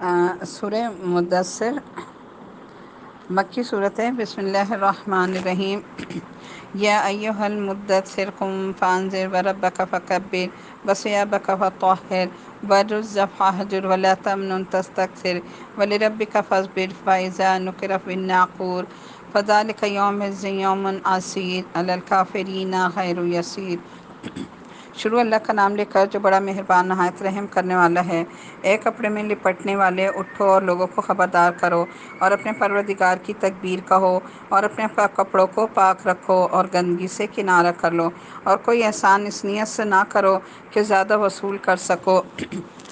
سورہ مدثر مکی صورت ہے۔ بسم اللہ الرحمن الرحیم۔ یا ایہا المدثر قم فانذر وربک فکبر وثیابک فطہر والرجز فاہجر ولا تمنن تستکثر ولربک فاصبر فاذا نقر فی الناقور فذلک یومئذ یوم عسیر علی الکافرین غیر یسیر۔ شروع اللہ کا نام لے کر جو بڑا مہربان نہایت رحم کرنے والا ہے۔ اے کپڑے میں لپٹنے والے، اٹھو اور لوگوں کو خبردار کرو اور اپنے پروردگار کی تکبیر کہو اور اپنے کپڑوں کو پاک رکھو اور گندگی سے کنارہ کر لو، اور کوئی احسان اس نیت سے نہ کرو کہ زیادہ وصول کر سکو،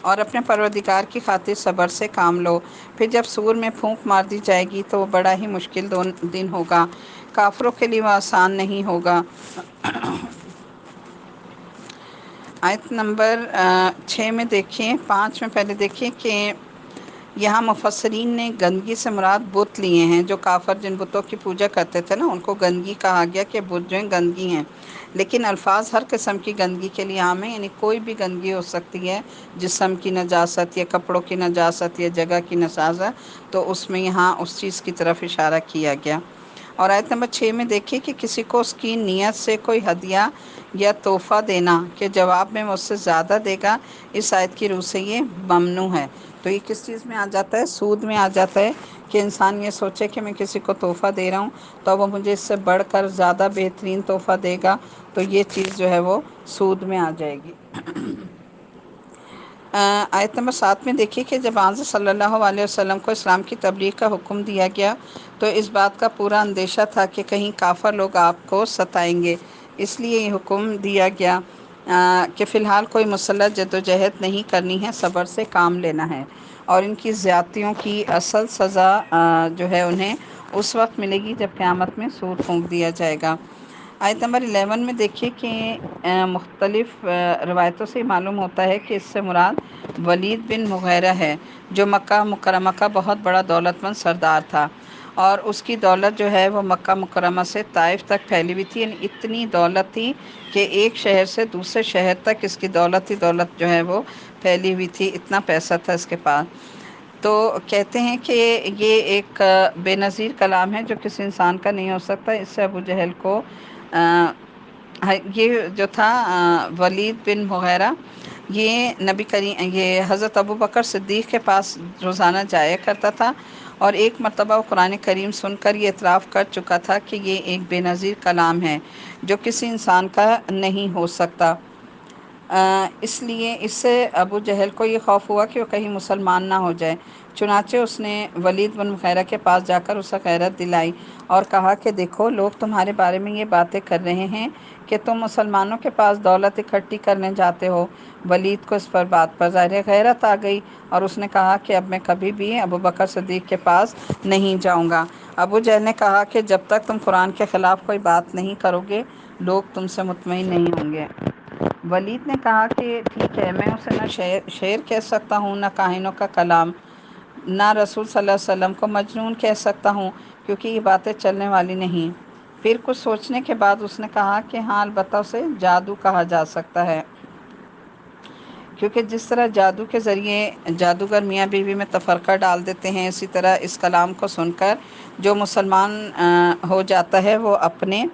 اور اپنے پروردگار کی خاطر صبر سے کام لو۔ پھر جب صور میں پھونک مار دی جائے گی تو وہ بڑا ہی مشکل دن ہوگا، کافروں کے لیے وہ آسان نہیں ہوگا۔ آیت نمبر 6 میں دیکھیں، 5 میں پہلے دیکھیں کہ یہاں مفسرین نے گندگی سے مراد بت لیے ہیں۔ جو کافر جن بتوں کی پوجا کرتے تھے نا، ان کو گندگی کہا گیا کہ بت جو ہیں گندگی ہیں، لیکن الفاظ ہر قسم کی گندگی کے لیے عام ہیں، یعنی کوئی بھی گندگی ہو سکتی ہے، جسم کی نجاست یا کپڑوں کی نجاست یا جگہ کی نجاست، تو اس میں یہاں اس چیز کی طرف اشارہ کیا گیا۔ اور آیت نمبر 6 میں دیکھیں کہ کسی کو اس کی نیت سے کوئی ہدیہ یا تحفہ دینا کہ جواب میں وہ اس سے زیادہ دے گا، اس آیت کی روح سے یہ ممنوع ہے۔ تو یہ کس چیز میں آ جاتا ہے؟ سود میں آ جاتا ہے کہ انسان یہ سوچے کہ میں کسی کو تحفہ دے رہا ہوں تو وہ مجھے اس سے بڑھ کر زیادہ بہترین تحفہ دے گا، تو یہ چیز جو ہے وہ سود میں آ جائے گی۔ آیت نمبر 7 میں دیکھیے کہ جب آن صلی اللہ علیہ وسلم کو اسلام کی تبلیغ کا حکم دیا گیا تو اس بات کا پورا اندیشہ تھا کہ کہیں کافر لوگ آپ کو ستائیں گے، اس لیے یہ حکم دیا گیا کہ فی الحال کوئی مسلح جدوجہد نہیں کرنی ہے، صبر سے کام لینا ہے، اور ان کی زیادتیوں کی اصل سزا جو ہے انہیں اس وقت ملے گی جب قیامت میں سور پھونک دیا جائے گا۔ آیت نمبر 11 میں دیکھیے کہ مختلف روایتوں سے معلوم ہوتا ہے کہ اس سے مراد ولید بن مغیرہ ہے، جو مکہ مکرمہ کا بہت بڑا دولت مند سردار تھا، اور اس کی دولت جو ہے وہ مکہ مکرمہ سے طائف تک پھیلی ہوئی تھی، یعنی اتنی دولت تھی کہ ایک شہر سے دوسرے شہر تک اس کی دولت ہی دولت جو ہے وہ پھیلی ہوئی تھی، اتنا پیسہ تھا اس کے پاس۔ تو کہتے ہیں کہ یہ ایک بے نظیر کلام ہے جو کسی انسان کا نہیں ہو سکتا۔ اس سے ابو جہل کو یہ جو تھا ولید بن مغیرہ، یہ حضرت ابوبکر صدیق کے پاس روزانہ جایا کرتا تھا، اور ایک مرتبہ وہ قرآن کریم سن کر یہ اعتراف کر چکا تھا کہ یہ ایک بے نظیر کلام ہے جو کسی انسان کا نہیں ہو سکتا۔ اس لیے اس سے ابو جہل کو یہ خوف ہوا کہ وہ کہیں مسلمان نہ ہو جائے، چنانچہ اس نے ولید بن مغیرہ کے پاس جا کر اسے غیرت دلائی اور کہا کہ دیکھو، لوگ تمہارے بارے میں یہ باتیں کر رہے ہیں کہ تم مسلمانوں کے پاس دولت اکٹھی کرنے جاتے ہو۔ ولید کو اس پر بات پر ظاہر غیرت آ گئی اور اس نے کہا کہ اب میں کبھی بھی ابوبکر صدیق کے پاس نہیں جاؤں گا۔ ابو جہل نے کہا کہ جب تک تم قرآن کے خلاف کوئی بات نہیں کرو گے، لوگ تم سے مطمئن نہیں ہوں گے۔ ولید نے کہا کہ ٹھیک ہے، میں اسے نہ شعر کہہ سکتا ہوں، نہ کاہنوں کا کلام، نہ رسول صلی اللہ علیہ وسلم کو مجنون کہہ سکتا ہوں، کیونکہ یہ باتیں چلنے والی نہیں۔ پھر کچھ سوچنے کے بعد اس نے کہا کہ ہاں، البتہ اسے جادو کہا جا سکتا ہے، کیونکہ جس طرح جادو کے ذریعے جادوگر میاں بیوی میں تفرقہ ڈال دیتے ہیں، اسی طرح اس کلام کو سن کر جو مسلمان ہو جاتا ہے وہ اپنے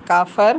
کافر